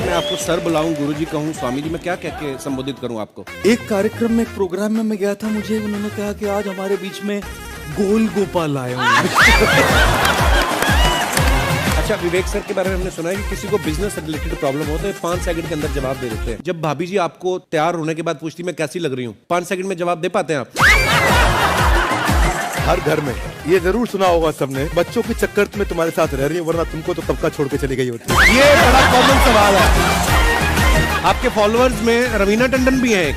मैं आपको सर बुलाऊं, गुरुजी कहूं, स्वामी जी, मैं क्या कह के संबोधित करूं आपको? एक कार्यक्रम में, एक प्रोग्राम में मैं गया था, मुझे उन्होंने कहा कि आज हमारे बीच में गोल गोपाल आए होंगे। अच्छा, विवेक सर के बारे में हमने सुना है कि किसी को बिजनेस से रिलेटेड प्रॉब्लम हो तो 5 सेकंड के अंदर जवाब दे देते हैं। जब भाभी जी आपको तैयार होने के बाद पूछती मैं कैसी लग रही हूँ, 5 सेकंड में जवाब दे पाते हैं आप? हर घर में ये जरूर सुना होगा सबने, बच्चों के चक्कर में तुम्हारे साथ रह रही है, वरना तुमको तो तबका छोड़ के चली गई होती। ये बड़ा कॉमन सवाल है। आपके फॉलोअर्स में रवीना टंडन भी है एक,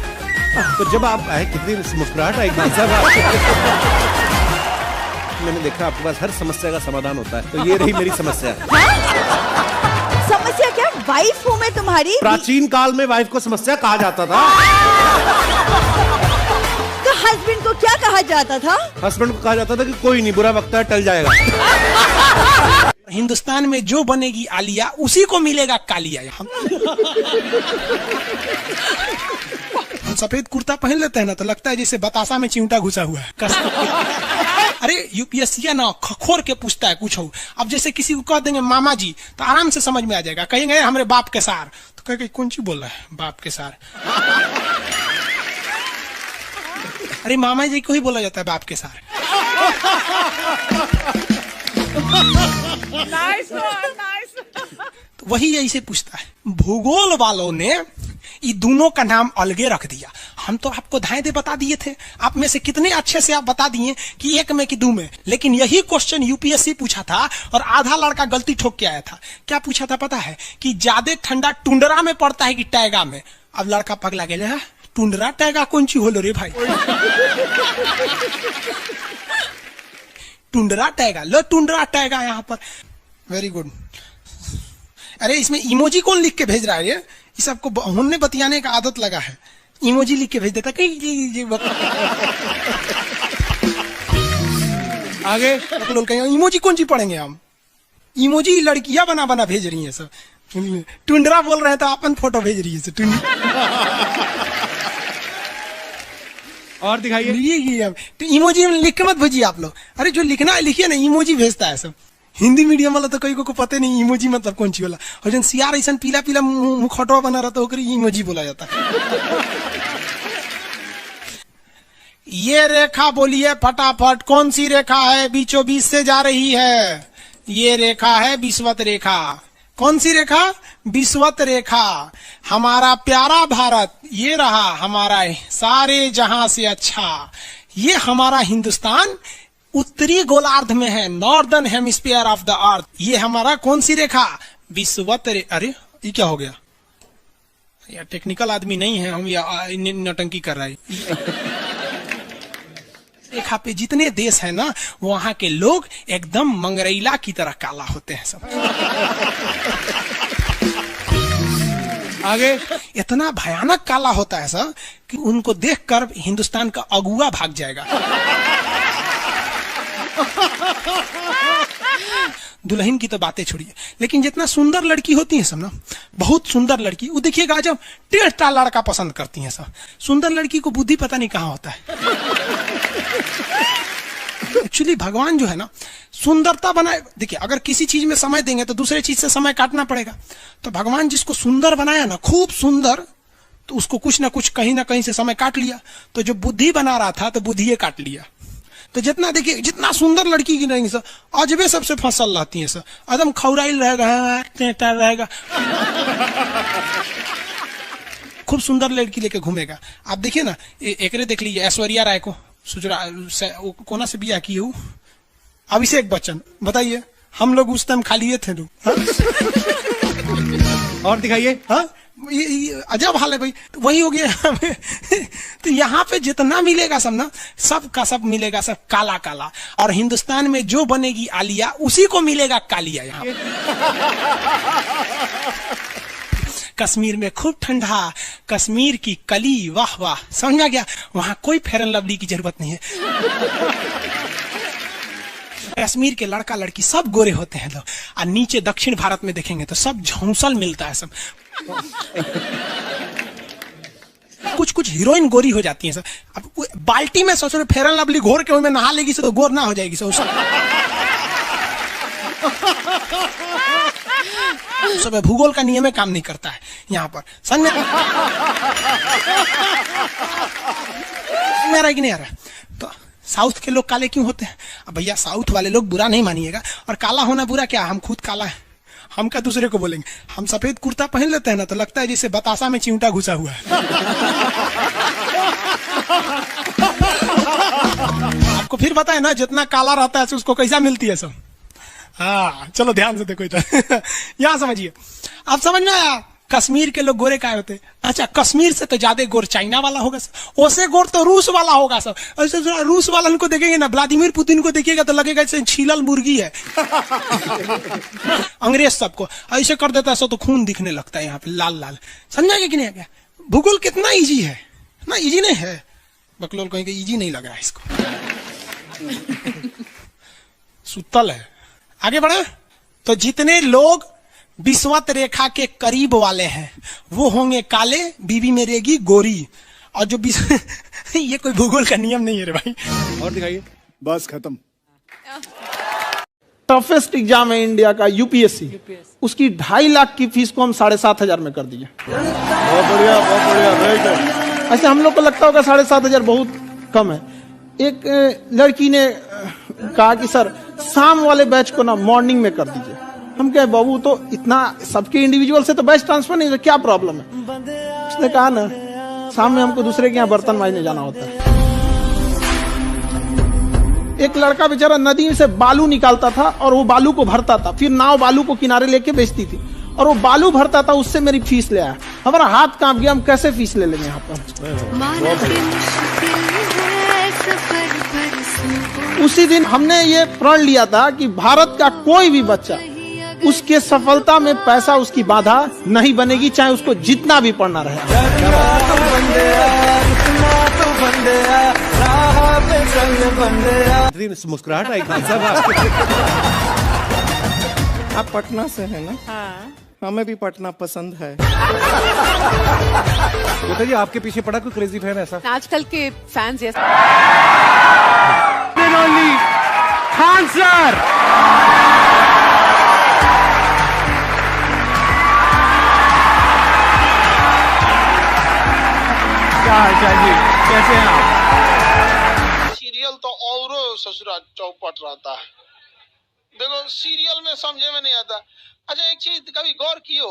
तो जब आप आए, कितनी मुस्कुराहट आई भाई साहब। मैंने देखा आपके पास हर समस्या का समाधान होता है, तो ये रही मेरी समस्या। समस्या क्या? वाइफ हूँ मैं तुम्हारी। प्राचीन काल में वाइफ को समस्या कहा जाता था। तो हस्बैंड को क्या कहा जाता था? हस्बैंड को कहा जाता था कि कोई नहीं, बुरा वक्त है, टल जाएगा। हिंदुस्तान में जो बनेगी आलिया, उसी को मिलेगा कालिया। हम सफेद कुर्ता पहन लेते हैं ना, तो लगता है जैसे बतासा में चिमटा घुसा हुआ है। अरे यूपीएससी ना खखोर के पूछता है कुछ हो। अब जैसे किसी को कह देंगे मामा जी, तो आराम से समझ में आ जाएगा। कहेंगे हमारे बाप के सार, तो कहेंगे कौन सी बोल रहा है बाप के सार? अरे मामा जी को ही बोला जाता है बाप के सार। तो वही ऐसे पूछता है। भूगोल वालों ने ये दोनों का नाम अलगे रख दिया। हम तो आपको धाए दे बता दिए थे, आप में से कितने अच्छे से आप बता दिए कि एक में कि दो में। लेकिन यही क्वेश्चन यूपीएससी पूछा था और आधा लड़का गलती ठोक के आया था। क्या पूछा था पता है? कि ज्यादा ठंडा टुंडरा में पड़ता है कि टैगा में। अब लड़का पगला गया, टुंडरा टैगा कौन सी होलो रे भाई? टुंडरा टैगा, लो टुंडरा टैगा यहाँ पर। Very good. अरे इसमें इमोजी कौन लिख के भेज रहा है? ये सबको हमने बतियाने का आदत लगा है, इमोजी लिख के भेज देता कहीं। आगे लोग कहेंगे इमोजी कौन सी पढ़ेंगे हम? इमोजी लड़कियां बना बना भेज रही है सब। टुंडरा बोल रहे हैं तो अपन फोटो भेज रही है। और दिखाइए। ये तो इमोजी लिख के मत भेजिए आप लोग। अरे जो लिखना है लिखिए ना, इमोजी भेजता है सब। हिंदी मीडियम वाला तो कई को पता नहीं इमोजी मतलब कौन सी वाला। और जन सियार ऐसा पीला पीला मुखौटवा बना रहा था, इमोजी बोला जाता है। ये रेखा बोलिए फटाफट, कौन सी रेखा है बीचों बीच से जा रही है? ये रेखा है विषुवत रेखा। कौन सी रेखा? विषुवत रेखा। हमारा प्यारा भारत ये रहा हमारा सारे जहां से अच्छा। ये हमारा हिंदुस्तान उत्तरी गोलार्ध में है, northern hemisphere of the earth. ये हमारा कौन सी रेखा? विषुवत रेखा। अरे ये क्या हो गया यार? टेक्निकल आदमी नहीं है हम, या नौटंकी कर रहा है। रेखा पे जितने देश है ना, वहां के लोग एकदम मंगरैला की तरह काला होते हैं सब। आगे इतना भयानक काला होता है सब कि उनको देखकर हिंदुस्तान का अगुआ भाग जाएगा। दुल्हन की तो बातें छोड़िए, लेकिन जितना सुंदर लड़की होती है सब ना, बहुत सुंदर लड़की, वो देखिएगा जब टेढ़ा लड़का पसंद करती है सब। सुंदर लड़की को बुद्धि पता नहीं कहाँ होता है। एक्चुअली भगवान जो है ना, सुंदरता बनाए। देखिए अगर किसी चीज में समय देंगे तो दूसरे चीज से समय काटना पड़ेगा। तो भगवान जिसको सुंदर बनाया ना, खूब सुंदर, तो उसको कुछ ना कुछ कहीं ना कहीं से समय काट लिया। तो जो बुद्धि बना रहा था तो बुद्धि काट लिया। तो जितना देखिए, जितना सुंदर लड़की की रहेंगी सर, अजबे सबसे फसल रहती है सर, एकदम खौराइल रहेगा, खूब सुंदर लड़की लेके घूमेगा। आप देखिए ना, एक देख लीजिए ऐश्वर्या राय को, कोना से बिया की हूँ, अभिषेक बच्चन, बताइए हम लोग उस टाइम खा लिए थे लोग। और दिखाइए। हाँ ये अजब हाल है भाई। तो वही हो गया। तो यहाँ पे जितना मिलेगा सब ना, सब का सब मिलेगा सब काला काला। और हिंदुस्तान में जो बनेगी आलिया, उसी को मिलेगा कालिया। यहाँ कश्मीर में खूब ठंडा, कश्मीर की कली, वाह वाह, समझ आ गया। वहां कोई फेयर एंड लवली की जरूरत नहीं है। कश्मीर के लड़का लड़की सब गोरे होते हैं लोग, और नीचे दक्षिण भारत में देखेंगे तो सब झौंसल मिलता है सब। कुछ कुछ हीरोइन गोरी हो जाती हैं सर। अब बाल्टी में सोचो फेयर एंड लवली घोर के उनमें नहा लेगी तो गोर ना हो जाएगी सर। सब है, भूगोल का नियम काम नहीं करता है यहाँ पर। समझ में आ रहा है कि नहीं आ रहा? तो साउथ के लोग काले क्यों होते हैं? अब भैया साउथ वाले लोग बुरा नहीं मानिएगा, और काला होना बुरा क्या? हम खुद काला है, हम क्या दूसरे को बोलेंगे? हम सफेद कुर्ता पहन लेते हैं ना तो लगता है जैसे बतासा में चिमटा घुसा हुआ है। आपको फिर पता है ना, जितना काला रहता है उसको कैसा मिलती है सब। हाँ चलो ध्यान से देखो इधर। यहाँ समझिए, आप समझ में आया? कश्मीर के लोग गोरे काय होते? अच्छा, कश्मीर से तो ज्यादा गोर चाइना वाला होगा सर, ओसे गोर तो रूस वाला होगा सर। ऐसे रूस वाला को देखेंगे ना, व्लादिमीर पुतिन को देखिएगा तो लगेगा जैसे छीलल मुर्गी है। अंग्रेज सबको ऐसे कर देता है सो तो खून दिखने लगता है यहाँ पे लाल लाल। समझा कि नहीं? क्या भूगोल कितना इजी है ना? इजी नहीं है, बकलोल कहेंगे इजी नहीं लग रहा है इसको। सुतल है। आगे बढ़े तो जितने लोग विषुवत रेखा के करीब वाले हैं वो होंगे काले, बीवी में रहेगी गोरी। और जो ये कोई भूगोल का नियम नहीं है रे भाई। और दिखाइए। बस खत्म। टफेस्ट एग्जाम है इंडिया का, यूपीएससी। उसकी 2.5 लाख की फीस को हम 7,500 में कर दिए। बहुत बढ़िया, बहुत बढ़िया, वेरी गुड। ऐसे हम लोग को लगता होगा 7,500 बहुत कम है। एक लड़की ने कहा कि सर शाम वाले बैच को ना मॉर्निंग में कर दीजिए। हम कहे बाबू तो इतना सबके इंडिविजुअल से तो बैच ट्रांसफर नहीं, तो क्या प्रॉब्लम है? उसने कहा ना शाम में हमको दूसरे के यहाँ बर्तन मांजने जाना होता है। एक लड़का बेचारा नदी से बालू निकालता था और वो बालू को भरता था, फिर नाव बालू को किनारे लेके बेचती थी, और वो बालू भरता था, उससे मेरी फीस ले आया। हमारा हाथ कांप गया, हम कैसे फीस ले लेंगे यहाँ पर? उसी दिन हमने ये प्रण लिया था कि भारत का कोई भी बच्चा उसके सफलता में पैसा उसकी बाधा नहीं बनेगी, चाहे उसको जितना भी पढ़ना रहे। मुस्कुराहट आई खान साहब आपके। आप पटना से है ना? हाँ। हमें भी पटना पसंद है। बताइए, आपके पीछे पड़ा कोई क्रेजी फैन ऐसा? आजकल के फैंस ये खान सर। जी कैसे हैं आप? सीरियल तो और ससुरा चौपट रहता है। देखो सीरियल में समझे में नहीं आता। अच्छा एक चीज कभी गौर कियो,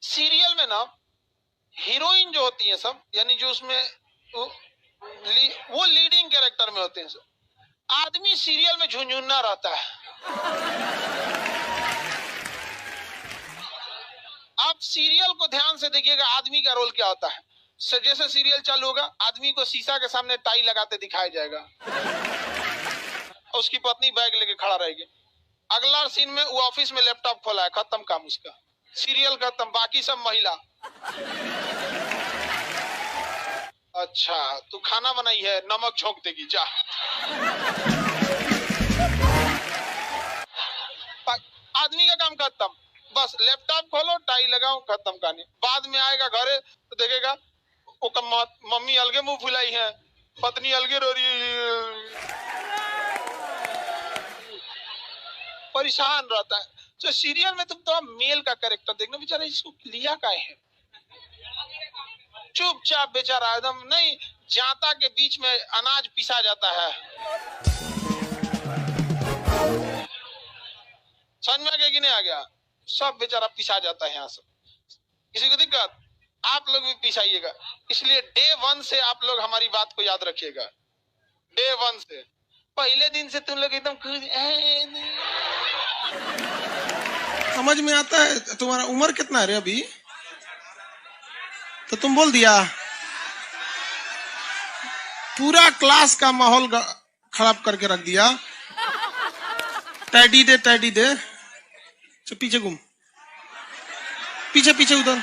सीरियल में ना हीरोइन जो होती है सब, यानी जो उसमें वो लीडिंग कैरेक्टर में होते हैं सब, आदमी सीरियल में झुंझुन्ना रहता है। आप सीरियल को ध्यान से देखिएगा, आदमी का रोल क्या होता है। जैसे सीरियल चालू होगा, आदमी को शीशा के सामने टाई लगाते दिखाया जाएगा, उसकी पत्नी बैग लेके खड़ा रहेगी। अगला सीन में वो ऑफिस में लैपटॉप खोला है, खत्म काम उसका, सीरियल खत्म, बाकी सब महिला। अच्छा तू खाना बनाई है, नमक छोंक देगी जा। आदमी का काम खत्म, बस लैपटॉप खोलो, टाई लगाओ, खत्म कहानी। बाद में आएगा घरे तो देखेगा मम्मी अलगे मुंह फुलाई है, पत्नी अलगे रो रही है, परेशान रहता है। तो सीरियल में तुम तो मेल का कैरेक्टर देखना, बेचारा इसको लिया काहे है, चुपचाप बेचारा एकदम नहीं, जाता के बीच में अनाज पिसा जाता है। समझ में आ गया कि नहीं आ गया? सब बेचारा पिसा जाता है यहाँ से। किसी को दिक्कत? आप लोग भी पिसाइएगा। इसलिए डे 1 से आप लोग हमारी बात को याद रखिएगा। डे 1 से, पहले दिन से तुम लोग एकदम समझ में आता है। तुम्हारा उम्र कितना है रे अभी? तो तुम बोल दिया, पूरा क्लास का माहौल खराब करके रख दिया। टैडी दे, टैडी दे, तो पीछे घूम, पीछे पीछे उधर।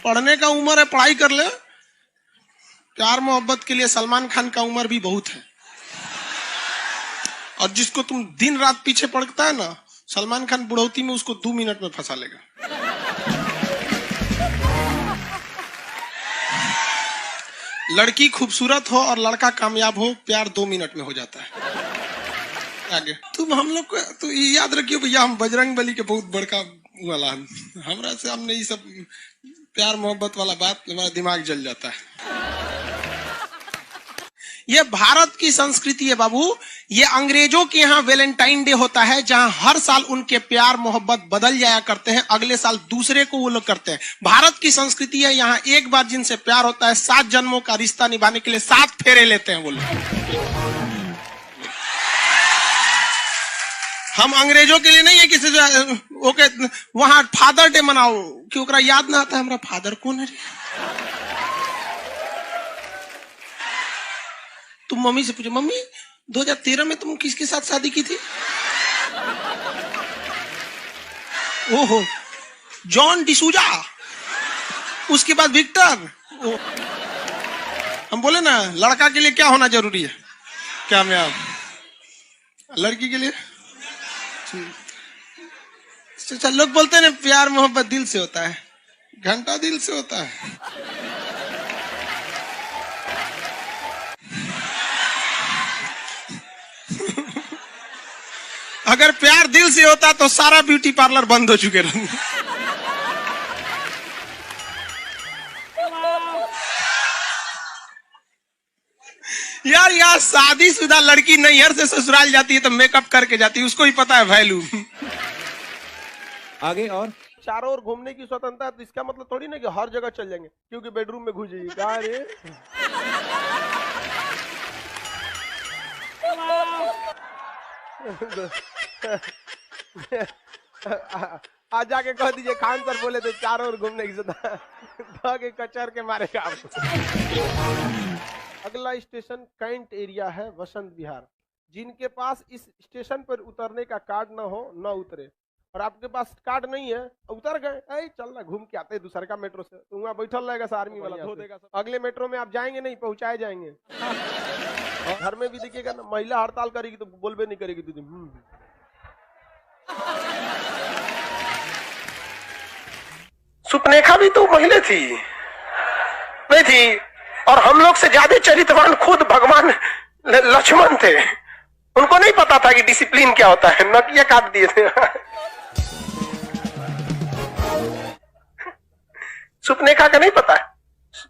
पढ़ने का उम्र है, पढ़ाई कर ले। प्यार मोहब्बत के लिए सलमान खान का उम्र भी बहुत है, और जिसको तुम दिन रात पीछे पड़ता है ना, सलमान खान बुढ़ौती में उसको 2 मिनट में फंसा लेगा। लड़की खूबसूरत हो और लड़का कामयाब हो, प्यार 2 मिनट में हो जाता है। आगे तुम हम लोग को तो याद रखियो भैया, हम बजरंग बली के बहुत बड़का वाला, हमरा से हमने ये सब प्यार मोहब्बत वाला बात, हमारा दिमाग जल जाता है। ये भारत की संस्कृति है बाबू। ये अंग्रेजों के यहाँ वैलेंटाइन डे होता है, जहां हर साल उनके प्यार मोहब्बत बदल जाया करते हैं, अगले साल दूसरे को वो लोग करते हैं। भारत की संस्कृति है, यहाँ एक बार जिनसे प्यार होता है 7 जन्मों का रिश्ता निभाने के लिए 7 फेरे लेते हैं वो लोग। हम अंग्रेजों के लिए नहीं है किसी ओके वहां फादर डे मनाओ कि ओकरा याद ना आता है हमारा फादर कौन है। तुम मम्मी से पूछो, मम्मी 2013 में तुम किसके साथ शादी की थी? ओहो, जॉन डिसूजा, उसके बाद विक्टर। हम बोले ना लड़का के लिए क्या होना जरूरी है? कामयाब। लड़की के लिए अच्छा, लोग बोलते हैं ना प्यार मोहब्बत दिल से होता है, घंटा दिल से होता है। अगर प्यार दिल से होता तो सारा ब्यूटी पार्लर बंद हो चुके रहते। यार यार शादीशुदा लड़की नैहर से ससुराल जाती है तो मेकअप करके जाती है, उसको ही पता है वैल्यू। आगे और चारों ओर घूमने की स्वतंत्रता है, तो इसका मतलब थोड़ी ना कि हर जगह चल जाएंगे क्योंकि बेडरूम में घुस जाइए। कहा रे आज जाके कह दीजिए खान सर बोले थे चारों ओर घूमने की स्वतंत्रता के कचर के मारेगा आपको। अगला स्टेशन कैंट एरिया है, वसंत विहार। जिनके पास इस स्टेशन पर उतरने का कार्ड ना हो न उतरे, और आपके पास कार्ड नहीं है उतर गए, चल ना घूम के आते हैं दूसरे का मेट्रो से, तो वहाँ बैठल रहेगा आर्मी वाला धो देगा। अगले मेट्रो में आप जाएंगे नहीं, पहुंचाए जाएंगे। घर में भी देखिएगा ना, महिला हड़ताल करेगी तो बोलबे नहीं करेगी दीदी। सुपनेखा भी तो महिला थी नहीं थी, और हम लोग से ज्यादा चरित्रवान खुद भगवान लक्ष्मण थे। उनको नहीं पता था कि डिसिप्लिन क्या होता है, नकिया काट दिए थे। सुपनेखा का नहीं पता है।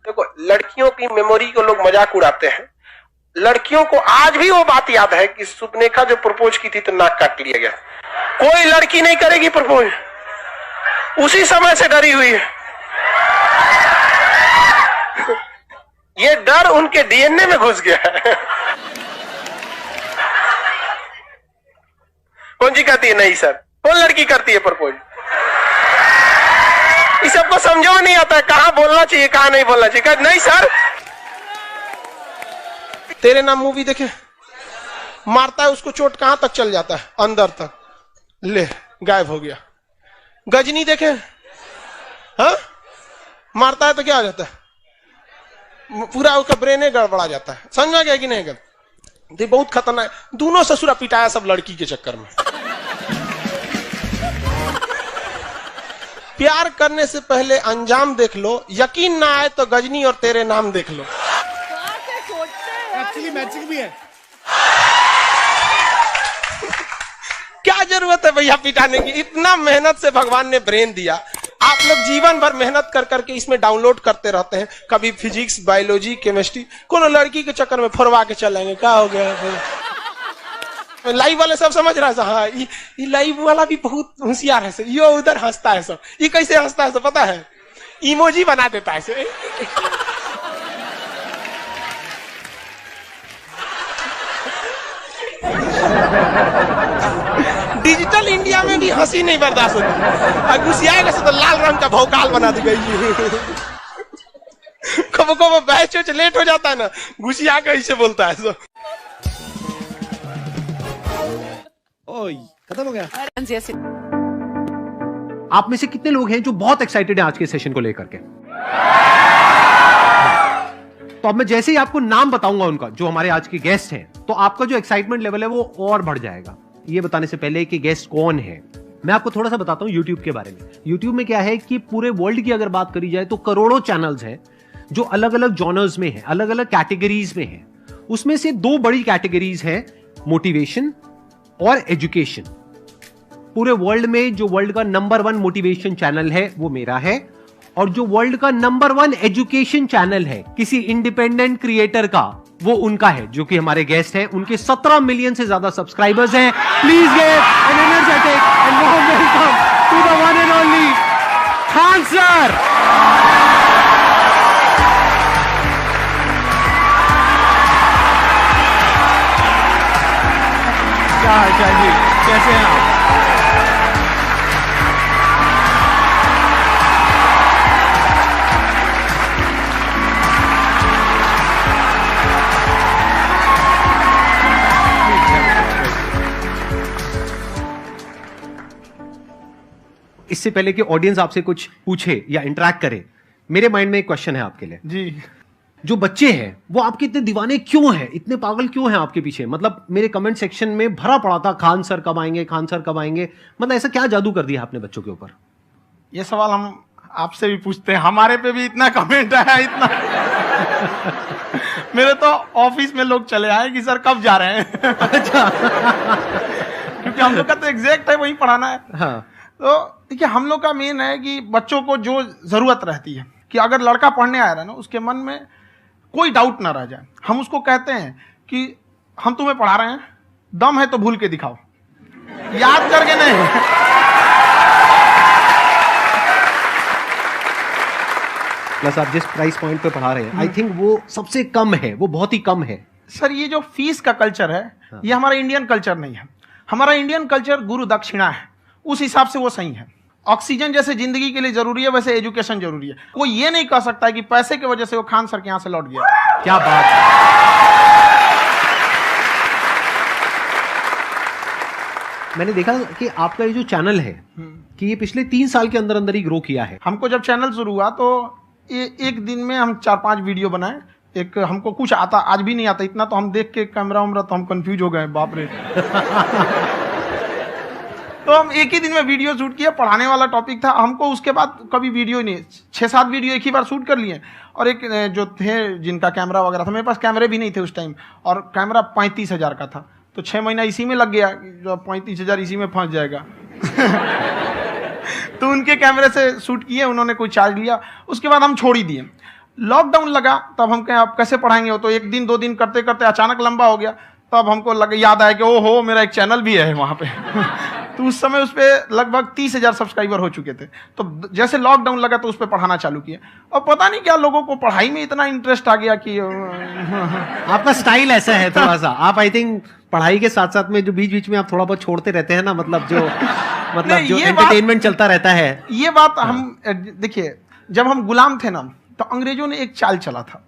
देखो लड़कियों की मेमोरी को लोग मजाक उड़ाते हैं, लड़कियों को आज भी वो बात याद है कि सुपनेखा जो प्रपोज की थी तो नाक काट लिया गया। कोई लड़की नहीं करेगी प्रपोज, उसी समय से डरी हुई है। ये डर उनके डीएनए में घुस गया है। कौन जी कहती है नहीं सर, कौन लड़की करती है प्रपोज? इस सबको समझो में नहीं आता है कहां बोलना चाहिए कहां नहीं बोलना चाहिए। नहीं सर, तेरे नाम मूवी देखे, मारता है उसको चोट कहां तक चल जाता है, अंदर तक, ले गायब हो गया। गजनी देखे, हाँ मारता है तो क्या हो जाता है, पूरा उसका ब्रेन गड़बड़ा जाता है। समझ में गया कि नहीं? गल बहुत खतरनाक। दोनों ससुरा पिटाया सब लड़की के चक्कर में। प्यार करने से पहले अंजाम देख लो, यकीन ना आए तो गजनी और तेरे नाम देख लो। एक्चुअली मैचिंग भी है। क्या जरूरत है भैया पिटाने की? इतना मेहनत से भगवान ने ब्रेन दिया, आप लोग जीवन भर मेहनत कर करके इसमें डाउनलोड करते रहते हैं, कभी फिजिक्स, बायोलॉजी, केमिस्ट्री। कोनो लड़की के चक्कर में फरवा के चलेंगे, क्या हो गया? लाइव वाले सब समझ रहा है, हाँ ये लाइव वाला भी बहुत होशियार है, ये उधर हंसता है सब। ये कैसे हंसता है सब पता है? इमोजी बना देता है से। डिजिटल इंडिया में भी हंसी नहीं बर्दाश्त होती, घुसियाएगा तो लाल रंग का भौकाल बना दी गई। कब कब बैच लेट हो जाता है ना, घुसिया के ऐसे बोलता है सब। ओए खत्म हो गया। आप में से कितने लोग हैं जो बहुत एक्साइटेड हैं आज के सेशन को लेकर के? तो अब मैं जैसे ही आपको नाम बताऊंगा उनका, जो हमारे आज के गेस्ट हैं, तो आपका जो एक्साइटमेंट लेवल है वो और बढ़ जाएगा। ये बताने से पहले कि गेस्ट कौन है, मैं आपको थोड़ा सा बताता हूं YouTube के बारे में। YouTube में क्या है कि पूरे वर्ल्ड की अगर बात करी जाए तो करोड़ों चैनल्स हैं जो अलग अलग जॉनर्स में है, अलग अलग कैटेगरीज में है। उसमें से 2 बड़ी कैटेगरीज है, मोटिवेशन और एजुकेशन। पूरे वर्ल्ड में जो वर्ल्ड का नंबर 1 मोटिवेशन चैनल है वो मेरा है, और जो वर्ल्ड का नंबर 1 एजुकेशन चैनल है किसी इंडिपेंडेंट क्रिएटर का, वो उनका है, जो कि हमारे गेस्ट हैं। उनके 17 मिलियन से ज्यादा सब्सक्राइबर्स हैं। Please give an energetic and warm welcome to the one and only Khan sir. क्या हाल जी, कैसे हैं आप? इससे पहले कि ऑडियंस आपसे कुछ पूछे या इंटरेक्ट करे, मेरे माइंड में एक क्वेश्चन है आपके लिए जी। जो बच्चे हैं वो आपके इतने दीवाने क्यों हैं, इतने पागल क्यों हैं आपके पीछे? मतलब मेरे कमेंट सेक्शन में भरा पड़ा था, खान सर कब आएंगे, खान सर कब आएंगे। मतलब ऐसा क्या जादू कर दिया आपने बच्चों के ऊपर? ये सवाल हम आपसे भी पूछते हैं, हमारे पे भी इतना कमेंट आया, इतना मेरे तो ऑफिस में लोग चले आए कि सर कब जा रहे हैं। अच्छा। क्योंकि हम लोग का तो एग्जैक्ट है वही पढ़ाना है। हाँ। तो देखिए, हम लोग का मेन है कि बच्चों को जो जरूरत रहती है कि अगर लड़का पढ़ने आया रहा ना, उसके मन में कोई डाउट ना रह जाए। हम उसको कहते हैं कि हम तुम्हें पढ़ा रहे हैं, दम है तो भूल के दिखाओ, याद करके नहीं। प्लस आप जिस प्राइस पॉइंट पे पढ़ा रहे हैं, आई थिंक वो सबसे कम है, वो बहुत ही कम है। सर, ये जो फीस का कल्चर है, ये हमारा इंडियन कल्चर नहीं है। हमारा इंडियन कल्चर गुरु दक्षिणा है, उस हिसाब से वो सही है। ऑक्सीजन जैसे जिंदगी के लिए जरूरी है, वैसे एजुकेशन जरूरी है। कोई ये नहीं कह सकता है कि पैसे की वजह से वो खान सर के यहां से लौट गया। क्या बात है। मैंने देखा कि आपका ये जो चैनल है कि ये पिछले 3 साल के अंदर अंदर ही ग्रो किया है। हमको जब चैनल शुरू हुआ तो एक दिन में हम 4-5 वीडियो बनाए। एक हमको कुछ आता, आज भी नहीं आता इतना, तो हम देख के कैमरा उमरा तो हम कंफ्यूज हो गए, बाप रे। तो हम एक ही दिन में वीडियो शूट किया, पढ़ाने वाला टॉपिक था हमको। उसके बाद कभी वीडियो नहीं, 6-7 वीडियो एक ही बार शूट कर लिए। और एक जो थे जिनका कैमरा वगैरह था, मेरे पास कैमरे भी नहीं थे उस टाइम, और कैमरा 35,000 का था। तो 6 महीना इसी में लग गया, जो 35,000 इसी में फंस जाएगा। तो उनके कैमरे से शूट किए, उन्होंने कोई चार्ज लिया, उसके बाद हम छोड़ ही दिए। लॉकडाउन लगा, तब हम कहें आप कैसे पढ़ाएंगे? वो तो 1 दिन 2 दिन करते करते अचानक लंबा हो गया। तब हमको याद आया कि ओहो, मेरा एक चैनल भी है वहाँ पे। तो उस समय उस पर लगभग 30,000 सब्सक्राइबर हो चुके थे। तो जैसे लॉकडाउन लगा तो उस पर पढ़ाना चालू किया, और पता नहीं क्या लोगों को पढ़ाई में इतना इंटरेस्ट आ गया कि आपका स्टाइल ऐसा है थोड़ा सा। आप आई थिंक पढ़ाई के साथ साथ में जो बीच बीच में आप थोड़ा बहुत छोड़ते रहते हैं ना, मतलब जो एंटरटेनमेंट चलता रहता है। ये बात हम देखिए, जब हम गुलाम थे ना, तो अंग्रेजों ने एक चाल चला था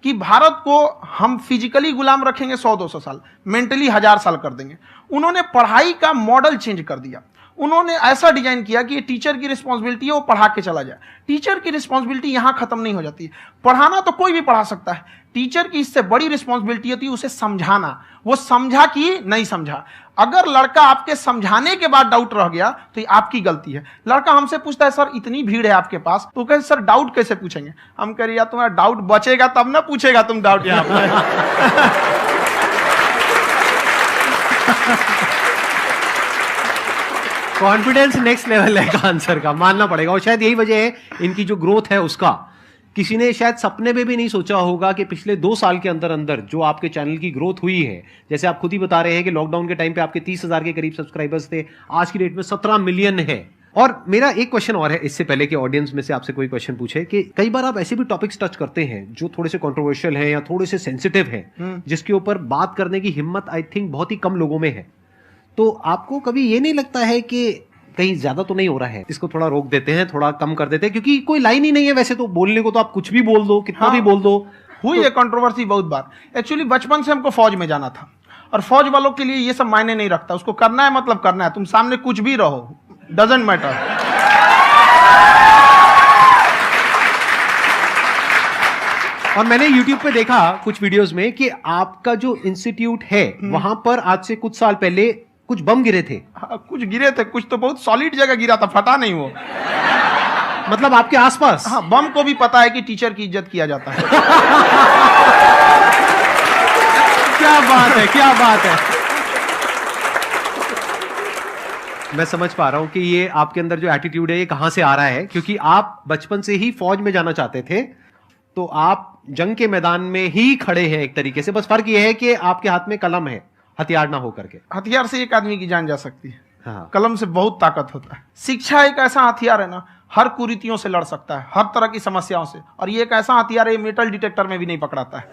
कि भारत को हम फिजिकली गुलाम रखेंगे 100-200 साल, मेंटली 1000 साल कर देंगे। उन्होंने पढ़ाई का मॉडल चेंज कर दिया। उन्होंने ऐसा डिजाइन किया कि ये टीचर की रिस्पॉन्सिबिलिटी है, वो पढ़ा के चला जाए। टीचर की रिस्पॉन्सिबिलिटी यहां खत्म नहीं हो जाती। पढ़ाना तो कोई भी पढ़ा सकता है, टीचर की इससे बड़ी रिस्पॉन्सिबिलिटी होती है उसे समझाना। वो समझा कि नहीं समझा। अगर लड़का आपके समझाने के बाद डाउट रह गया तो ये आपकी गलती है। लड़का हमसे पूछता है, सर इतनी भीड़ है आपके पास, तो कहे सर डाउट कैसे पूछेंगे? हम कह रहे यार, तुम्हारा डाउट बचेगा तब ना पूछेगा तुम डाउट यहाँ पर। कॉन्फिडेंस नेक्स्ट लेवल है आंसर का, मानना पड़ेगा। और शायद यही वजह है इनकी जो ग्रोथ है उसका। किसी ने शायद सपने में भी नहीं सोचा होगा कि पिछले 2 साल के अंदर अंदर जो आपके चैनल की ग्रोथ हुई है, जैसे आप खुद ही बता रहे हैं कि लॉकडाउन के टाइम पे आपके 30,000 के करीब सब्सक्राइबर्स थे, आज की डेट में 17 मिलियन है। और मेरा एक क्वेश्चन और है, इससे पहले कि ऑडियंस में से आपसे कोई क्वेश्चन पूछे, कि कई बार आप ऐसे भी टॉपिक्स टच करते हैं जो थोड़े से कंट्रोवर्शियल हैं या थोड़े से सेंसिटिव हैं, जिसके ऊपर बात करने की हिम्मत आई थिंक बहुत ही कम लोगों में है। तो आपको कभी ये नहीं लगता है कि कहीं ज्यादा तो नहीं हो रहा है, इसको थोड़ा रोक देते हैं, थोड़ा कम कर देते हैं? क्योंकि कोई लाइन ही नहीं है वैसे तो बोलने को, तो आप कुछ भी बोल दो, कितना भी बोल दो। हुई है कंट्रोवर्सी बहुत बार। एक्चुअली बचपन से हमको फौज में जाना था, और फौज वालों के लिए ये सब मायने नहीं रखता। उसको करना है मतलब करना है, तुम सामने कुछ भी रहो, डजंट मैटर। और मैंने YouTube पे देखा कुछ वीडियोस में कि आपका जो इंस्टीट्यूट है वहां पर आज से कुछ साल पहले कुछ बम गिरे थे। हाँ, कुछ गिरे थे, कुछ तो बहुत सॉलिड जगह गिरा था, फटा नहीं वो। मतलब आपके आसपास? हाँ, बम को भी पता है कि टीचर की इज्जत किया जाता है। क्या बात है, क्या बात है। मैं समझ पा रहा हूं कि ये आपके अंदर जो एटीट्यूड है ये कहां से आ रहा है, क्योंकि आप बचपन से ही फौज में जाना चाहते थे, तो आप जंग के मैदान में ही खड़े हैं एक तरीके से। बस फर्क ये है कि आपके हाथ में कलम है, हथियार ना हो करके। हथियार से एक आदमी की जान जा सकती है, हाँ। कलम से बहुत ताकत होता है। शिक्षा एक ऐसा हथियार है ना, हर कुरीतियों से लड़ सकता है, हर तरह की समस्याओं से। और ये एक ऐसा हथियार है, मेटल डिटेक्टर में भी नहीं पकड़ाता है।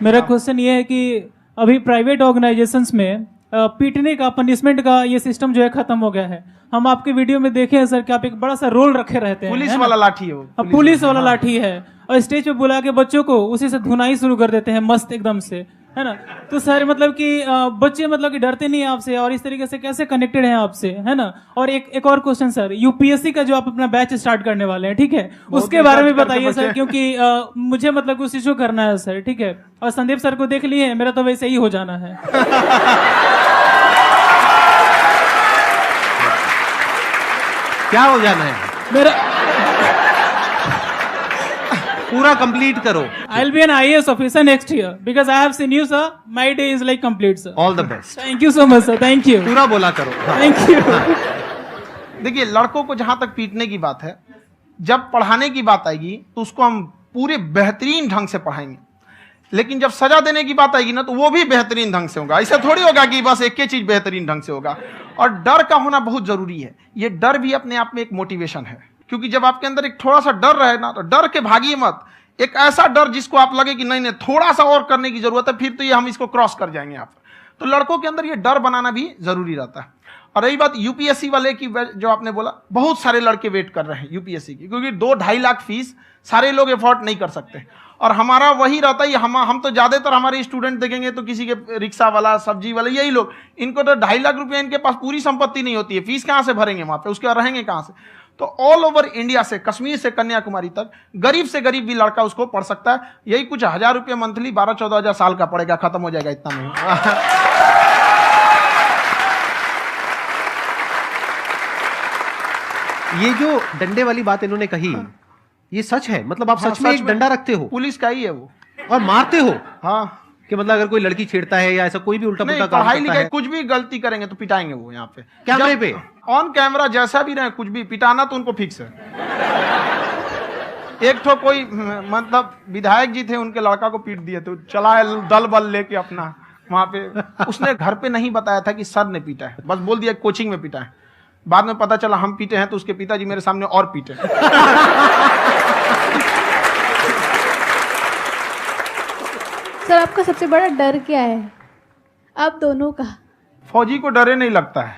मेरा क्वेश्चन ये है कि अभी प्राइवेट ऑर्गेनाइजेशंस में पीटने का, पनिशमेंट का ये सिस्टम जो है खत्म हो गया है। हम आपके वीडियो में देखे हैं सर कि आप एक बड़ा सा रोल रखे रहते हैं, पुलिस वाला लाठी है वो, पुलिस वाला लाठी है, और स्टेज पे बुला के बच्चों को उसी से धुनाई शुरू कर देते हैं मस्त एकदम से, है ना। तो सर मतलब कि बच्चे मतलब कि डरते नहीं आपसे, और इस तरीके से कैसे कनेक्टेड हैं आपसे, है ना। और एक और क्वेश्चन सर, यूपीएससी का जो आप अपना बैच स्टार्ट करने वाले हैं, ठीक है, उसके बारे में बताइए सर, क्योंकि मुझे मतलब उस इशू करना है सर, ठीक है। और संदीप सर को देख लिए, मेरा तो वैसे ही हो जाना है। क्या हो जाना है? मेरा पूरा कंप्लीट करो। I'll be an IAS officer next year because I have seen you, sir. My day is like complete, sir. All the best. Thank you so much, sir. Thank you. पूरा बोला करो। Thank you. देखिए, लड़कों को जहां तक पीटने की बात है, जब पढ़ाने की बात आएगी तो उसको हम पूरे बेहतरीन ढंग से पढ़ाएंगे। लेकिन जब सजा देने की बात आएगी ना, तो वो भी बेहतरीन ढंग से होगा। ऐसा थोड़ी होगा कि बस एक ही चीज बेहतरीन ढंग से होगा। और डर का होना बहुत जरूरी है। ये डर भी अपने आप में एक मोटिवेशन है, क्योंकि जब आपके अंदर एक थोड़ा सा डर रहे ना, तो डर के भागिए मत। एक ऐसा डर जिसको आप लगे कि नहीं नहीं थोड़ा सा और करने की जरूरत है, फिर तो ये हम इसको क्रॉस कर जाएंगे आप। तो लड़कों के अंदर ये डर बनाना भी जरूरी रहता है। और रही बात यूपीएससी वाले की, जो आपने बोला, बहुत सारे लड़के वेट कर रहे हैं यूपीएससी की, क्योंकि 2-2.5 लाख फीस सारे लोग एफोर्ड नहीं कर सकते। और हमारा वही रहता है, हम तो ज्यादातर हमारे स्टूडेंट देखेंगे तो किसी के रिक्शा वाला, सब्जी वाला, यही लोग, इनको तो 2.5 लाख रुपया, इनके पास पूरी संपत्ति नहीं होती है, फीस कहां से भरेंगे वहां पे, उसके बाद रहेंगे कहां से। तो ऑल ओवर इंडिया से, कश्मीर से कन्याकुमारी तक, गरीब से गरीब भी लड़का उसको पढ़ सकता है। यही कुछ 1000 रुपये मंथली, 12-14 हजार साल का पड़ेगा, खत्म हो जाएगा इतना में। ये जो डंडे वाली बात इन्होंने कही, ये सच है? मतलब आप सच में एक डंडा रखते हो? पुलिस का ही है वो। और मारते हो? हाँ। कि मतलब अगर कोई लड़की छेड़ता है या ऐसा कोई भी उल्टा पुल्टा काम पढ़ाई करता लिखाई है, कुछ भी गलती करेंगे तो पिटाएंगे वो यहाँ पे, कैमरे पे, ऑन कैमरा, जैसा भी रहे, कुछ भी पिटाना तो उनको फिक्स है। एक तो कोई मतलब विधायक जी थे, उनके लड़का को पीट दिए, तो चला दल बल लेके अपना वहां पे। उसने घर पे नहीं बताया था कि सर ने पीटा है, बस बोल दिया कोचिंग में पीटा है। बाद में पता चला हम पीटे हैं, तो उसके पिताजी मेरे सामने और पीटे। सर, आपका सबसे बड़ा डर क्या है आप दोनों का? फौजी को डरे नहीं लगता है।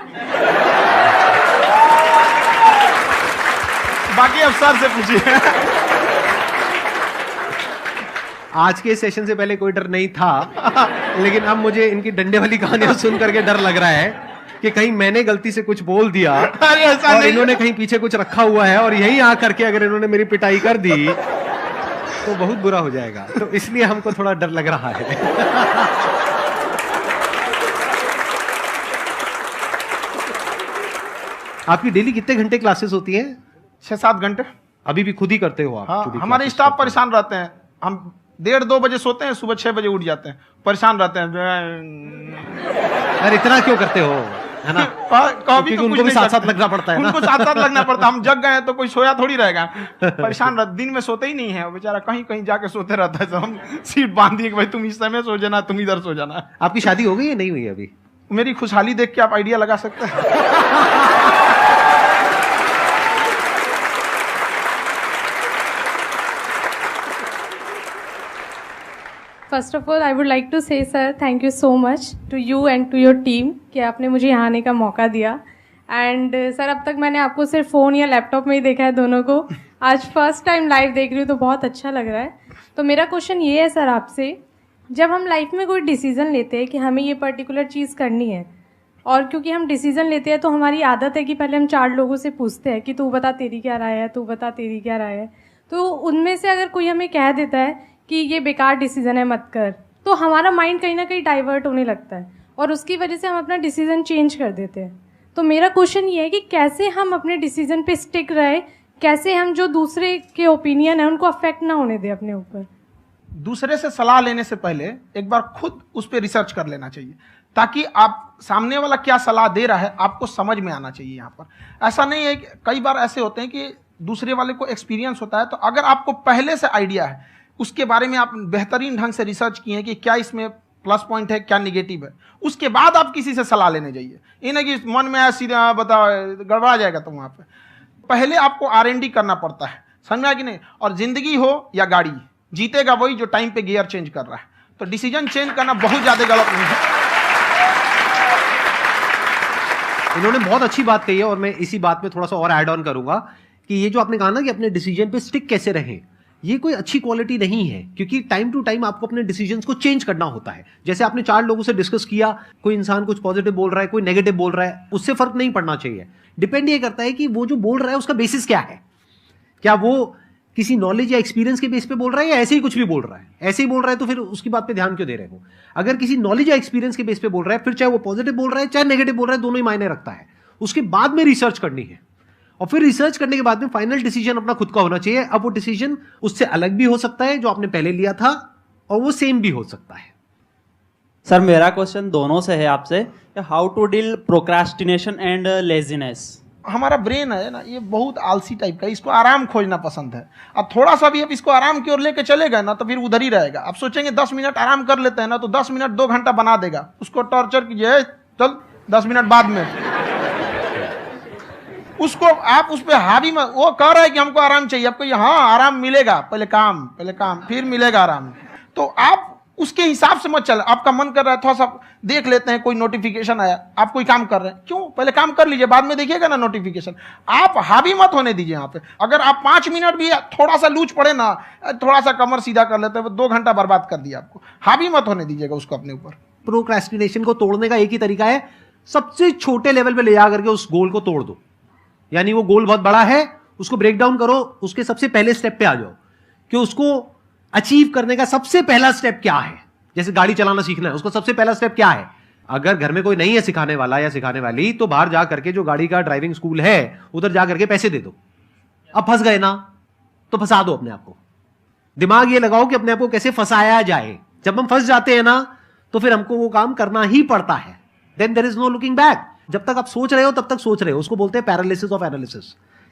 बाकी अफसर से पूछिए। आज के सेशन से पहले कोई डर नहीं था, लेकिन अब मुझे इनकी डंडे वाली कहानियां सुन करके डर लग रहा है कि कहीं मैंने गलती से कुछ बोल दिया और इन्होंने कहीं पीछे कुछ रखा हुआ है, और यहीं आ करके अगर इन्होंने मेरी पिटाई कर दी तो बहुत बुरा हो जाएगा। तो इसलिए हमको थोड़ा डर लग रहा है। आपकी डेली कितने घंटे क्लासेस होती हैं? 6-7 घंटे। अभी भी खुद ही करते हो आप? हाँ, हमारे स्टाफ परेशान रहते हैं। हम 1:30-2 बजे सोते हैं, सुबह 6 बजे उठ जाते हैं, परेशान रहते हैं। यार इतना क्यों करते हो, है ना? कभी तो उनको भी साथ साथ लगना पड़ता है ना? उनको साथ साथ लगना पड़ता है। हम जग गए तो कोई सोया थोड़ी रहेगा, परेशान रहते, दिन में सोते ही नहीं है बेचारा, कहीं कहीं जाके सोते रहता है। तो हम सीट बांध दिए कि भाई तुम इस समय सो जाना, तुम इधर सो जाना। आपकी शादी हो गई है? नहीं हुई अभी? मेरी खुशहाली देख के आप आइडिया लगा सकते हैं। First of all I would like to say sir, thank you so much to you and to your team कि आपने मुझे यहाँ आने का मौका दिया। एंड सर, अब तक मैंने आपको सिर्फ फ़ोन या लैपटॉप में ही देखा है दोनों को, आज फर्स्ट टाइम लाइव देख रही हूँ तो बहुत अच्छा लग रहा है। तो मेरा क्वेश्चन ये है सर आपसे, जब हम लाइफ में कोई डिसीज़न लेते हैं कि हमें ये पर्टिकुलर चीज़ करनी है, और क्योंकि हम डिसीज़न लेते हैं तो हमारी आदत है कि पहले हम 4 लोगों से पूछते हैं कि तू बता तेरी क्या राय है, तू बता तेरी क्या राय है। तो उनमें से अगर कोई हमें कह देता है कि ये बेकार डिसीजन है मत कर, तो हमारा माइंड कहीं ना कहीं डाइवर्ट होने लगता है और उसकी वजह से हम अपना डिसीजन चेंज कर देते हैं। तो मेरा क्वेश्चन ये है कि कैसे हम अपने डिसीजन पे स्टिक रहे, कैसे हम जो दूसरे के ओपिनियन है उनको अफेक्ट ना होने दें अपने ऊपर। दूसरे से सलाह लेने से पहले एक बार खुद उस पर रिसर्च कर लेना चाहिए, ताकि आप सामने वाला क्या सलाह दे रहा है आपको समझ में आना चाहिए। यहाँ पर ऐसा नहीं है कि कई बार ऐसे होते हैं कि दूसरे वाले को एक्सपीरियंस होता है, तो अगर आपको पहले से आइडिया है, उसके बारे में आप बेहतरीन ढंग से रिसर्च किए हैं कि क्या इसमें प्लस पॉइंट है, क्या निगेटिव है, उसके बाद आप किसी से सलाह लेने जाइए। ये नहीं कि मन में आया सीधा बताओ गड़बड़ा जाएगा। तो वहाँ पे पहले आपको R&D करना पड़ता है, समझा कि नहीं। और जिंदगी हो या गाड़ी, जीतेगा वही जो टाइम पे गियर चेंज कर रहा है। तो डिसीजन चेंज करना बहुत ज्यादा गलत नहीं है। इन्होंने बहुत अच्छी बात कही है और मैं इसी बात में थोड़ा सा और ऐड ऑन करूंगा कि ये जो आपने कहा ना कि अपने डिसीजन पे स्टिक कैसे रहें, ये कोई अच्छी क्वालिटी नहीं है, क्योंकि टाइम टू टाइम आपको अपने डिसीजंस को चेंज करना होता है। जैसे आपने 4 लोगों से डिस्कस किया, कोई इंसान कुछ पॉजिटिव बोल रहा है, कोई नेगेटिव बोल रहा है, उससे फर्क नहीं पड़ना चाहिए। डिपेंड ये करता है कि वो जो बोल रहा है उसका बेसिस क्या है। क्या वो किसी नॉलेज या एक्सपीरियंस के बेस पे बोल रहा है या ऐसे ही कुछ भी बोल रहा है? ऐसे ही बोल रहा है तो फिर उसकी बात पे ध्यान क्यों दे रहे हो? अगर किसी नॉलेज या एक्सपीरियंस के बेस पे बोल रहा है, फिर चाहे वो पॉजिटिव बोल रहा है चाहे नेगेटिव बोल रहा है, दोनों ही मायने रखता है। उसके बाद में रिसर्च करनी है और फिर रिसर्च करने के बाद में फाइनल डिसीजन अपना खुद का होना चाहिए। अब वो डिसीजन उससे अलग भी हो सकता है जो आपने पहले लिया था, और वो सेम भी हो सकता है। सर मेरा क्वेश्चन दोनों से है आपसे, how to deal procrastination and laziness. हमारा ब्रेन है ना, ये बहुत आलसी टाइप का, इसको आराम खोजना पसंद है। अब थोड़ा सा भी अब इसको आराम की ओर लेके चले गए ना तो फिर उधर ही रहेगा। आप सोचेंगे 10 मिनट आराम कर लेते हैं ना, तो 10 मिनट 2 घंटा बना देगा। उसको टॉर्चर कीजिए, चल 10 मिनट बाद में। उसको आप उस पर हावी मत, वो कह रहा है कि हमको आराम चाहिए, आपको यहाँ आराम मिलेगा, पहले काम फिर मिलेगा आराम। तो आप उसके हिसाब से मत चल। आपका मन कर रहा है थोड़ा सा देख लेते हैं, कोई नोटिफिकेशन आया, आप कोई काम कर रहे हैं, क्यों पहले काम कर लीजिए, बाद में देखिएगा ना नोटिफिकेशन। आप हावी मत होने दीजिए यहाँ पे। अगर आप 5 मिनट भी थोड़ा सा लूज पड़े ना, थोड़ा सा कमर सीधा कर लेते हैं, 2 घंटा बर्बाद कर दिया आपको। हावी मत होने दीजिएगा उसको अपने ऊपर। प्रोक्रेस्टिनेशन को तोड़ने का एक ही तरीका है, सबसे छोटे लेवल पे ले जा करके उस गोल को तोड़ दो। यानी वो गोल बहुत बड़ा है, उसको ब्रेक डाउन करो, उसके सबसे पहले स्टेप पे आ जाओ कि उसको अचीव करने का सबसे पहला स्टेप क्या है। जैसे गाड़ी चलाना सीखना है, उसको सबसे पहला स्टेप क्या है। अगर घर में कोई नहीं है सिखाने वाला या सिखाने वाली, तो बाहर जा करके जो गाड़ी का ड्राइविंग स्कूल है उधर जा करके पैसे दे दो। अब फंस गए ना तो फंसा दो अपने आप को। दिमाग ये लगाओ कि अपने आप को कैसे फंसाया जाए। जब हम फंस जाते हैं ना तो फिर हमको वो काम करना ही पड़ता है। Then there is no looking back. जब तक आप सोच रहे हो तब तक सोच रहे हो, उसको बोलते हैं पैरालिसिस ऑफ एनालिसिस,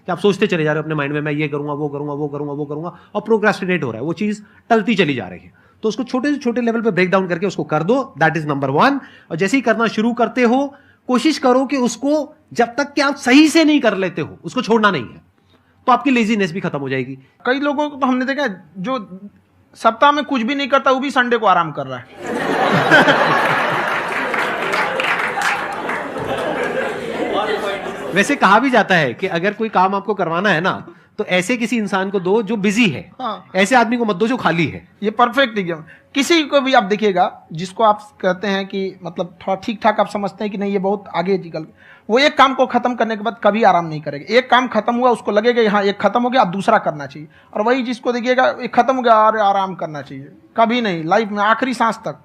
कि आप सोचते चले जा रहे हो अपने माइंड में, मैं ये करूंगा वो करूंगा वो करूंगा वो करूंगा, और प्रोक्रेस्टिनेट हो रहा है, वो चीज टलती चली जा रही है। तो उसको छोटे से छोटे लेवल पे ब्रेक डाउन करके उसको कर दो, दैट इज नंबर 1। और जैसे ही करना शुरू करते हो, कोशिश करो कि उसको जब तक कि आप सही से नहीं कर लेते हो उसको छोड़ना नहीं है, तो आपकी लेजीनेस भी खत्म हो जाएगी। कई लोगों को तो हमने देखा जो सप्ताह में कुछ भी नहीं करता, वो भी संडे को आराम कर रहा है। वैसे कहा भी जाता है कि अगर कोई काम आपको करवाना है ना, तो ऐसे किसी इंसान को दो जो बिजी है। हाँ। ऐसे आदमी को मत दो जो खाली है। ये परफेक्ट एग्जाम। किसी को भी आप देखिएगा जिसको आप कहते हैं कि मतलब थोड़ा ठीक ठाक आप समझते हैं कि नहीं ये बहुत आगे निकल, वो एक काम को खत्म करने के बाद कभी आराम नहीं करेगा। एक काम खत्म हुआ उसको लगेगा हाँ एक खत्म हो गया, अब दूसरा करना चाहिए। और वही जिसको देखिएगा एक खत्म हो गया और आराम करना चाहिए, कभी नहीं, लाइफ में आखिरी सांस तक।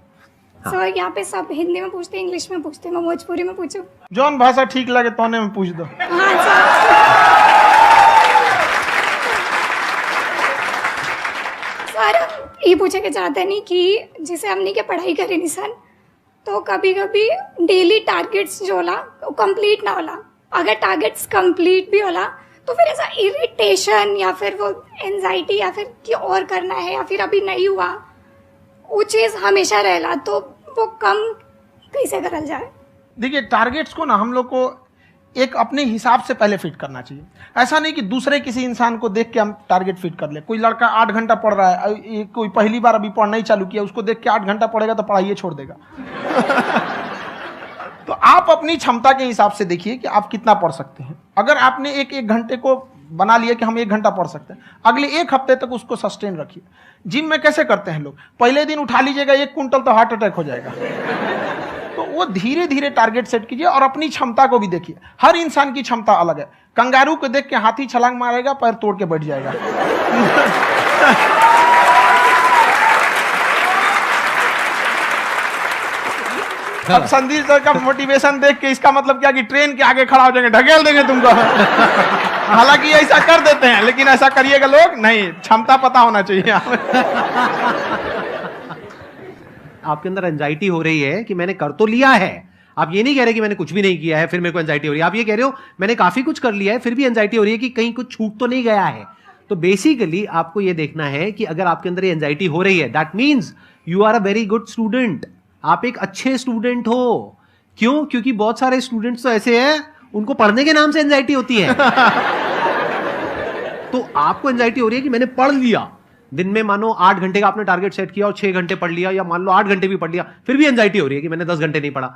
सर यहाँ पे सब हिंदी में पूछते हैं, इंग्लिश में पूछते हैं, मैं भोजपुरी में पूछूं? जौन भाषा ठीक लगे तोने में पूछ दो। हाँ सर। सर ये पूछे के चाहते नहीं कि जैसे हमने के पढ़ाई करी नहीं सर, तो कभी कभी डेली टारगेट्स जो होला वो कंप्लीट ना होला। अगर टारगेट्स कंप्लीट भी होला तो फिर ऐसा इरिटेशन या फिर वो एंजाइटी या फिर कि और करना है या फिर अभी नहीं हुआ, वो चीज़ हमेशा रहेला। तो वो कम कैसे करल जाए? देखिए टारगेट्स को ना हम लोग को एक अपने हिसाब से पहले फिट करना चाहिए। ऐसा नहीं कि दूसरे किसी इंसान को देख के हम टारगेट फिट कर ले। कोई लड़का 8 घंटा पढ़ रहा है, कोई पहली बार अभी पढ़ना ही चालू किया, उसको देख के 8 घंटा पढ़ेगा तो पढ़ाई छोड़ देगा। तो आप अपनी क्षमता के हिसाब से देखिए कि आप कितना पढ़ सकते हैं। अगर आपने एक घंटे को बना लिया कि हम 1 घंटा पढ़ सकते हैं, अगले 1 हफ्ते तक उसको सस्टेन रखिए। जिम में कैसे करते हैं लोग, पहले दिन उठा लीजिएगा 1 क्विंटल तो हार्ट अटैक हो जाएगा। तो वो धीरे धीरे टारगेट सेट कीजिए और अपनी क्षमता को भी देखिए। हर इंसान की क्षमता अलग है। कंगारू को देख के हाथी छलांग मारेगा, पैर तोड़ के बैठ जाएगा। अब संदीप सर का मोटिवेशन देख के इसका मतलब क्या कि ट्रेन के आगे खड़ा हो जाएंगे, ढकेल देंगे तुमको। हालांकि ऐसा कर देते हैं, लेकिन ऐसा करिएगा लोग नहीं, क्षमता पता होना चाहिए। आपके अंदर एंजाइटी हो रही है कि मैंने कर तो लिया है, आप ये नहीं कह रहे कि मैंने कुछ भी नहीं किया है फिर मेरे को एंजाइटी हो रही है, आप ये कह रहे हो मैंने काफी कुछ कर लिया है फिर भी एंजाइटी हो रही है कि कहीं कुछ छूट तो नहीं गया है। तो बेसिकली आपको ये देखना है कि अगर आपके अंदर ये एंजाइटी हो रही है, that means you are a very good student, आप एक अच्छे स्टूडेंट हो। क्यों? क्योंकि बहुत सारे स्टूडेंट्स तो ऐसे हैं उनको पढ़ने के नाम से एंजाइटी होती है। तो आपको एंजाइटी हो रही है कि मैंने पढ़ लिया, दिन में मानो 8 घंटे का आपने टारगेट सेट किया और 6 घंटे पढ़ लिया, या मान लो 8 घंटे भी पढ़ लिया, फिर भी एंजाइटी हो रही है कि मैंने 10 घंटे नहीं पढ़ा।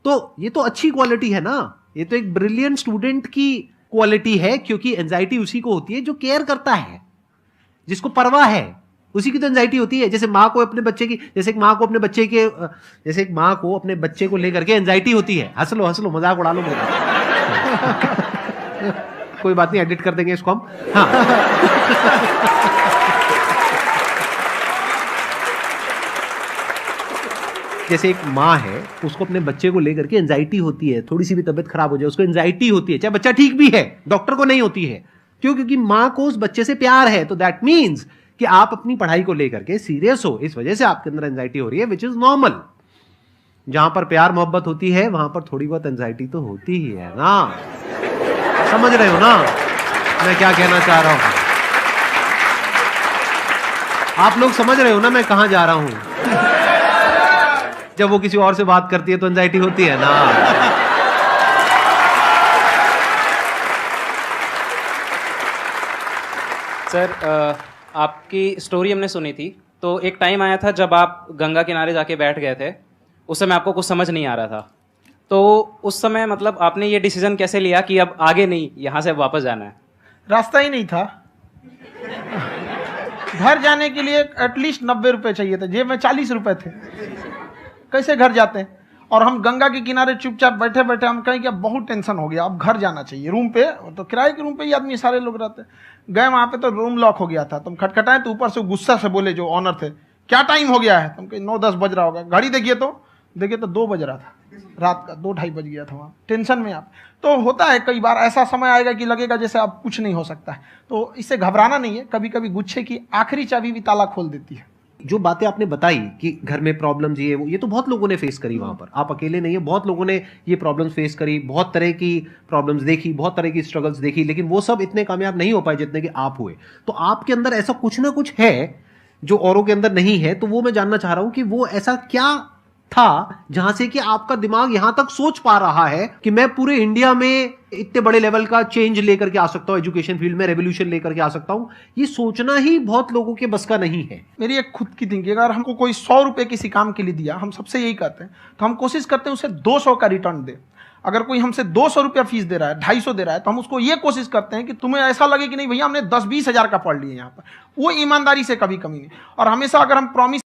तो ये तो अच्छी क्वालिटी है ना, ये तो एक ब्रिलियंट स्टूडेंट की क्वालिटी है, क्योंकि एंजाइटी उसी को होती है जो केयर करता है, जिसको परवाह है, उसी की तो एंजाइटी होती है। जैसे माँ को अपने बच्चे की, जैसे एक माँ को अपने बच्चे के, जैसे एक माँ को अपने बच्चे को लेकर के एंजाइटी होती है। हंस लो मजाक उड़ा लो मेरा। कोई बात नहीं, एडिट कर देंगे इसको हम। हाँ। जैसे एक माँ है, उसको अपने बच्चे को लेकर के एंजाइटी होती है, थोड़ी सी भी तबीयत खराब हो जाए उसको एंजाइटी होती है, चाहे बच्चा ठीक भी है, डॉक्टर को नहीं होती है। क्यों? क्योंकि माँ को उस बच्चे से प्यार है। तो दैट मीन्स कि आप अपनी पढ़ाई को लेकर के सीरियस हो, इस वजह से आपके अंदर एंजाइटी हो रही है, विच इज नॉर्मल। जहां पर प्यार मोहब्बत होती है वहां पर थोड़ी बहुत एंजाइटी तो होती ही है ना। समझ रहे हो ना मैं क्या कहना चाह रहा हूं? आप लोग समझ रहे हो ना मैं कहां जा रहा हूं? जब वो किसी और से बात करती है तो एंजाइटी होती है ना। सर, आपकी स्टोरी हमने सुनी थी, तो एक टाइम आया था जब आप गंगा किनारे जाके बैठ गए थे, उस समय आपको कुछ समझ नहीं आ रहा था। तो उस समय मतलब आपने ये डिसीजन कैसे लिया कि अब आगे नहीं, यहाँ से वापस जाना है? रास्ता ही नहीं था। घर जाने के लिए एटलीस्ट 90 रुपए चाहिए थे, जेब में 40 रुपए थे, कैसे घर जाते हैं? और हम गंगा के किनारे चुपचाप बैठे बैठे हम कहें कि अब बहुत टेंशन हो गया, अब घर जाना चाहिए। रूम पे, तो किराए के रूम पे ही आदमी सारे लोग रहते। गए वहाँ पे तो रूम लॉक हो गया था, तुम खटखटाए तो ऊपर से गुस्सा से बोले जो ऑनर थे, क्या टाइम हो गया है? तुम कहीं 9-10 बज रहा होगा। घड़ी देखिए तो 2 बज रहा था रात का, 2-2:30 बज गया था वहाँ। टेंशन में आप तो होता है, कई बार ऐसा समय आएगा कि लगेगा जैसे अब कुछ नहीं हो सकता है। तो इससे घबराना नहीं है, कभी कभी गुच्छे की आखिरी चाबी भी ताला खोल देती है। जो बातें आपने बताई कि घर में प्रॉब्लम्स ये तो बहुत लोगों ने फेस करी वहां पर, आप अकेले नहीं है, बहुत लोगों ने ये प्रॉब्लम्स फेस करी, बहुत तरह की प्रॉब्लम्स देखी, बहुत तरह की स्ट्रगल्स देखी, लेकिन वो सब इतने कामयाब नहीं हो पाए जितने कि आप हुए। तो आपके अंदर ऐसा कुछ ना कुछ है जो औरों के अंदर नहीं है। तो वो मैं जानना चाह रहा हूं कि वो ऐसा क्या था जहां से कि आपका दिमाग यहां तक सोच पा रहा है कि मैं पूरे इंडिया में इतने बड़े लेवल का चेंज लेकर के आ सकता हूं, एजुकेशन फील्ड में रेवोल्यूशन लेकर के आ सकता हूं। ये सोचना ही बहुत लोगों के बस का नहीं है। मेरी एक खुद की थिंकिंग, अगर हमको कोई 100 रुपए किसी काम के लिए दिया, हम सबसे यही कहते हैं, तो हम कोशिश करते हैं उसे 200 का रिटर्न दे। अगर कोई हमसे 200 रुपया फीस दे रहा है, 250 दे रहा है, तो हम उसको ये कोशिश करते हैं कि तुम्हें ऐसा लगे कि नहीं भैया हमने 10-20 हजार का पढ़ लिया यहाँ पर। वो ईमानदारी से कभी कमी नहीं। और हमेशा अगर हम प्रॉमिस